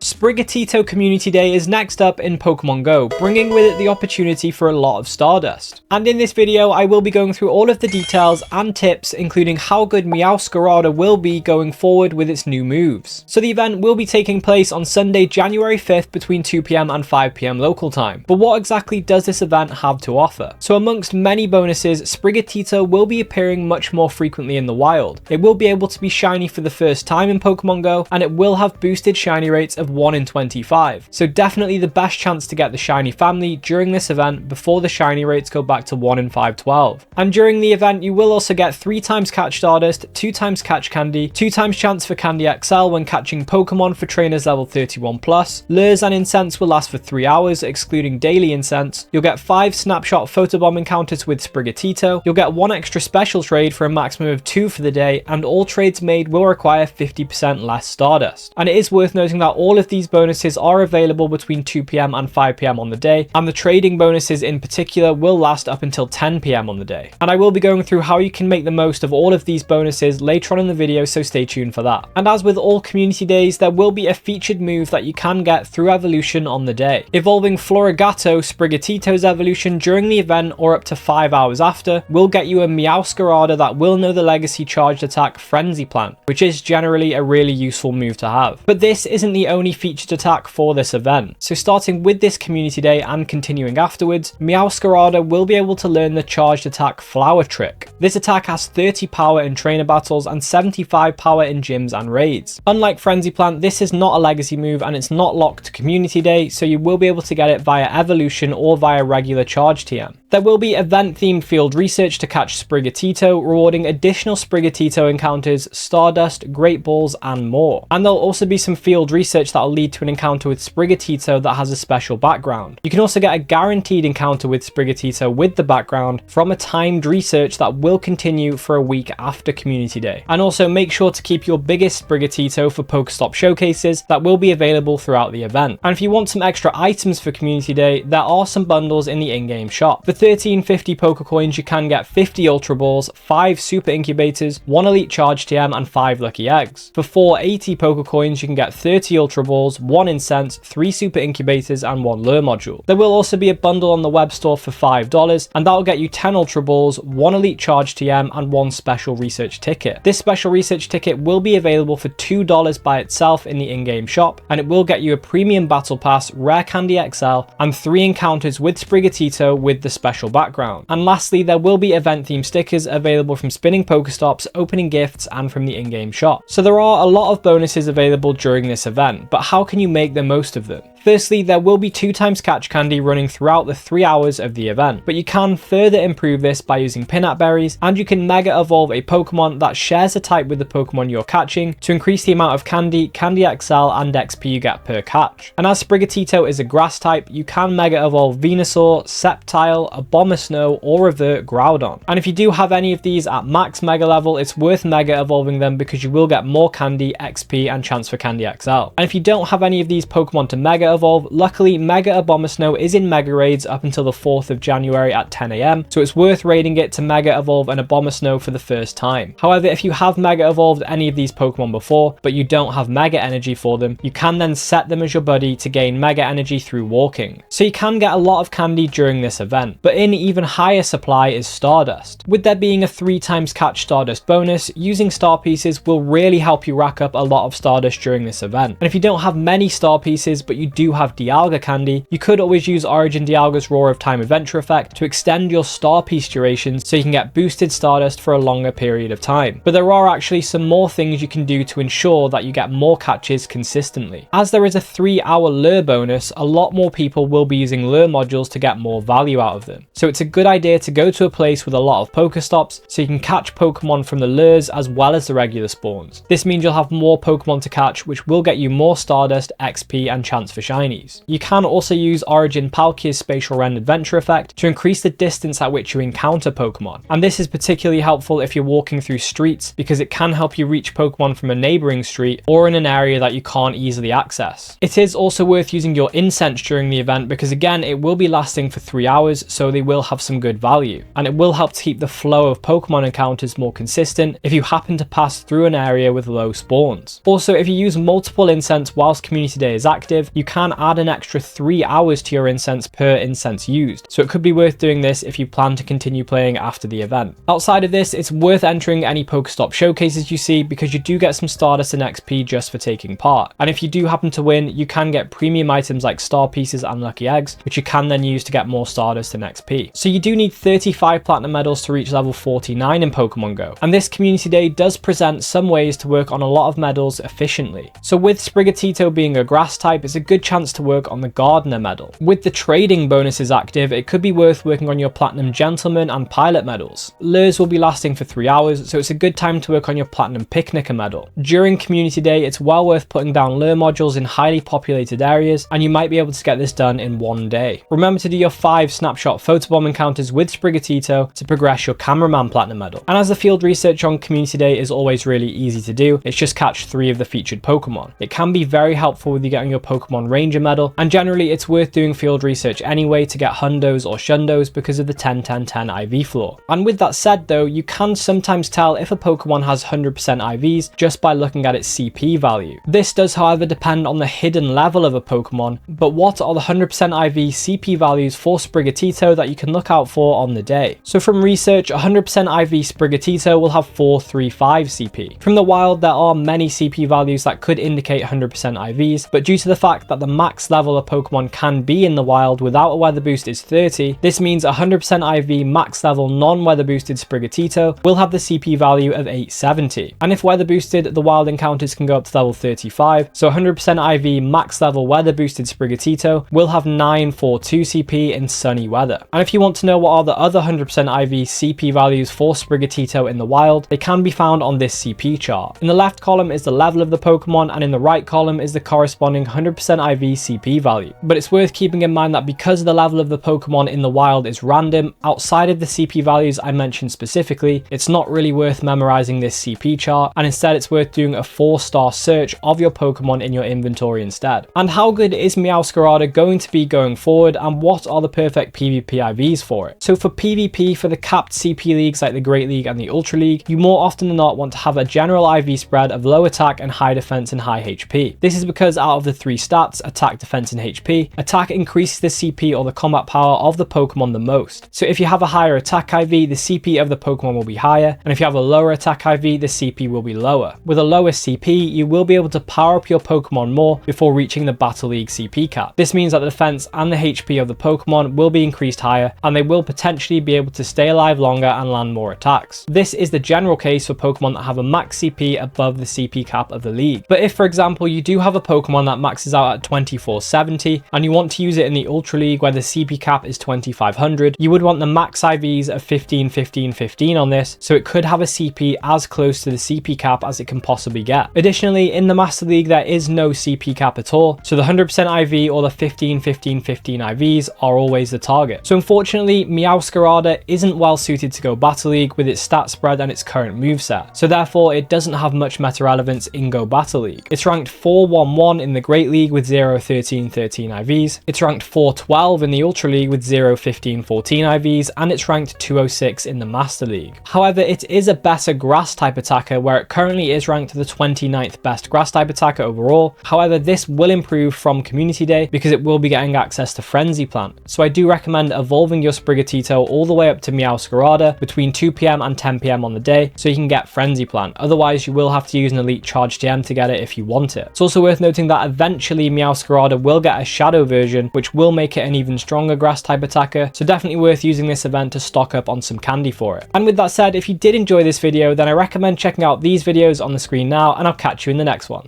Sprigatito Community Day is next up in Pokemon Go, bringing with it the opportunity for a lot of Stardust. And in this video, I will be going through all of the details and tips, including how good Meowscarada will be going forward with its new moves. So the event will be taking place on Sunday, January 5th between 2 PM and 5 PM local time. But what exactly does this event have to offer? So amongst many bonuses, Sprigatito will be appearing much more frequently in the wild. It will be able to be shiny for the first time in Pokemon Go, and it will have boosted shiny rates of 1 in 25. So definitely the best chance to get the shiny family during this event before the shiny rates go back to 1 in 512. And during the event, you will also get 3 times catch Stardust, 2 times catch candy, 2 times chance for Candy XL when catching Pokemon for trainers level 31+. Lures and incense will last for 3 hours, excluding daily incense. You'll get 5 snapshot photobomb encounters with Sprigatito. You'll get 1 extra special trade for a maximum of 2 for the day, and all trades made will require 50% less Stardust. And it is worth noting that all of these bonuses are available between 2 PM and 5 PM on the day, and the trading bonuses in particular will last up until 10 PM on the day. And I will be going through how you can make the most of all of these bonuses later on in the video, so stay tuned for that. And as with all community days, there will be a featured move that you can get through evolution on the day. Evolving Florigato, Sprigatito's evolution during the event or up to 5 hours after will get you a Meowscarada that will know the legacy charged attack Frenzy Plant, which is generally a really useful move to have. But this isn't the only featured attack for this event. So starting with this community day and continuing afterwards, Meowscarada will be able to learn the charged attack Flower Trick. This attack has 30 power in trainer battles and 75 power in gyms and raids. Unlike Frenzy Plant, this is not a legacy move and it's not locked to community day, so you will be able to get it via evolution or via regular charge TM. There will be event-themed field research to catch Sprigatito, rewarding additional Sprigatito encounters, Stardust, Great Balls, and more. And there'll also be some field research that'll lead to an encounter with Sprigatito that has a special background. You can also get a guaranteed encounter with Sprigatito with the background from a timed research that will continue for a week after Community Day. And also make sure to keep your biggest Sprigatito for Pokestop showcases that will be available throughout the event. And if you want some extra items for Community Day, there are some bundles in the in-game shop. For 1350 Pokecoins, you can get 50 Ultra Balls, 5 Super Incubators, 1 Elite Charge TM, and 5 Lucky Eggs. For 480 Pokecoins, you can get 30 Ultra Balls, 1 Incense, 3 Super Incubators, and 1 Lure Module. There will also be a bundle on the web store for $5, and that will get you 10 Ultra Balls, 1 Elite Charge TM, and 1 Special Research Ticket. This Special Research Ticket will be available for $2 by itself in the in-game shop, and it will get you a Premium Battle Pass, Rare Candy XL, and 3 encounters with Sprigatito with the special background. And lastly, there will be event-themed stickers available from spinning Pokestops, opening gifts, and from the in-game shop. So there are a lot of bonuses available during this event, but how can you make the most of them? Firstly, there will be 2 times catch candy running throughout the 3 hours of the event, but you can further improve this by using Pinat Berries, and you can Mega Evolve a Pokemon that shares a type with the Pokemon you're catching to increase the amount of Candy, Candy XL, and XP you get per catch. And as Sprigatito is a grass type, you can Mega Evolve Venusaur, Sceptile, Abomasnow, or revert Groudon. And if you do have any of these at max Mega level, it's worth Mega Evolving them because you will get more Candy, XP, and chance for Candy XL. And if you don't have any of these Pokemon to Mega Evolve, luckily Mega Abomasnow is in Mega Raids up until the 4th of January at 10 AM, so it's worth raiding it to Mega Evolve an Abomasnow for the first time. However, if you have Mega Evolved any of these Pokemon before, but you don't have Mega Energy for them, you can then set them as your buddy to gain Mega Energy through walking. So you can get a lot of candy during this event, but in even higher supply is Stardust. With there being a 3 times catch Stardust bonus, using star pieces will really help you rack up a lot of Stardust during this event. And if you don't have many star pieces, but you do have Dialga candy, you could always use Origin Dialga's Roar of Time Adventure effect to extend your star piece durations so you can get boosted Stardust for a longer period of time. But there are actually some more things you can do to ensure that you get more catches consistently. As there is a 3-hour lure bonus, a lot more people will be using lure modules to get more value out of them. So it's a good idea to go to a place with a lot of Pokestops so you can catch Pokemon from the lures as well as the regular spawns. This means you'll have more Pokemon to catch, which will get you more Stardust, XP, and chance for shinies. You can also use Origin Palkia's spatial rendered venture effect to increase the distance at which you encounter Pokemon, and this is particularly helpful if you're walking through streets because it can help you reach Pokemon from a neighbouring street or in an area that you can't easily access. It is also worth using your incense during the event because again it will be lasting for 3 hours, so they will have some good value, and it will help to keep the flow of Pokemon encounters more consistent if you happen to pass through an area with low spawns. Also, if you use multiple incense whilst Community Day is active, you can add an extra 3 hours to your incense per incense used, so it could be worth doing this if you plan to continue playing after the event. Outside of this, it's worth entering any Pokestop showcases you see because you do get some Stardust and XP just for taking part, and if you do happen to win, you can get premium items like star pieces and lucky eggs, which you can then use to get more Stardust and XP. So you do need 35 platinum medals to reach level 49 in Pokemon Go, and this Community Day does present some ways to work on a lot of medals efficiently. So with Sprigatito being a grass type, it's a good chance to work on the Gardener medal. With the trading bonuses active, it could be worth working on your Platinum Gentleman and Pilot medals. Lures will be lasting for 3 hours, so it's a good time to work on your Platinum Picnicker medal. During Community Day, it's well worth putting down lure modules in highly populated areas, and you might be able to get this done in one day. Remember to do your 5 snapshot photobomb encounters with Sprigatito to progress your Cameraman Platinum medal. And as the field research on Community Day is always really easy to do, it's just catch 3 of the featured Pokemon. It can be very helpful with you getting your Pokemon Ranger medal, and generally it's worth doing field research anyway to get Hundos or Shundos because of the 10-10-10 IV floor. And with that said though, you can sometimes tell if a Pokemon has 100% IVs just by looking at its CP value. This does however depend on the hidden level of a Pokemon, but what are the 100% IV CP values for Sprigatito that you can look out for on the day? So from research, 100% IV Sprigatito will have 435 CP. From the wild, there are many CP values that could indicate 100% IVs, but due to the fact that the max level a Pokemon can be in the wild without a weather boost is 30, this means 100% IV max level non-weather boosted Sprigatito will have the CP value of 870. And if weather boosted, the wild encounters can go up to level 35, so 100% IV max level weather boosted Sprigatito will have 942 CP in sunny weather. And if you want to know what are the other 100% IV CP values for Sprigatito in the wild, they can be found on this CP chart. In the left column is the level of the Pokemon, and in the right column is the corresponding 100% IV CP value. But it's worth keeping in mind that because the level of the Pokemon in the wild is random, outside of the CP values I mentioned specifically, it's not really worth memorizing this CP chart, and instead it's worth doing a 4-star search of your Pokemon in your inventory instead. And how good is Meowscarada going to be going forward, and what are the perfect PvP IVs for it? So for PvP, for the capped CP leagues like the Great League and the Ultra League, you more often than not want to have a general IV spread of low attack and high defense and high HP. This is because out of the 3 stats, attack, defense and HP, attack increases the CP or the combat power of the Pokemon the most. So if you have a higher attack IV, the CP of the Pokemon will be higher, and if you have a lower attack IV, the CP will be lower. With a lower CP, you will be able to power up your Pokemon more before reaching the Battle League CP cap. This means that the defense and the HP of the Pokemon will be increased higher, and they will potentially be able to stay alive longer and land more attacks. This is the general case for Pokemon that have a max CP above the CP cap of the league. But if for example you do have a Pokemon that maxes out at 2470 and you want to use it in the Ultra League where the CP cap is 2500, you would want the max IVs of 15, 15, 15 on this, so it could have a CP as close to the CP cap as it can possibly get. Additionally, in the Master League there is no CP cap at all, so the 100% IV or the 15, 15, 15 IVs are always the target. So unfortunately, Meowscarada isn't well suited to go Battle League with its stat spread and its current moveset, so therefore it doesn't have much meta relevance in Go Battle League. It's ranked 411 in the Great League with 0, 13, 13 IVs, it's ranked 412 in the Ultra League with 0, 15, 14 IVs, and it's ranked 206 in the Master League. However, it is a better grass type attacker, where it currently is ranked the 29th best grass type attacker overall. However, this will improve from Community Day because it will be getting access to Frenzy Plant. So I do recommend evolving your Sprigatito all the way up to Meowscarada between 2 PM and 10 PM on the day so you can get Frenzy Plant. Otherwise, you will have to use an Elite Charge TM to get it if you want it. It's also worth noting that eventually Meowscarada will get a Shadow version, which will make it an even stronger grass type attacker, so definitely worth using this event to stock up on some candy for it. And with that said, if you did enjoy this video, then I recommend checking out these videos on the screen now, and I'll catch you in the next one.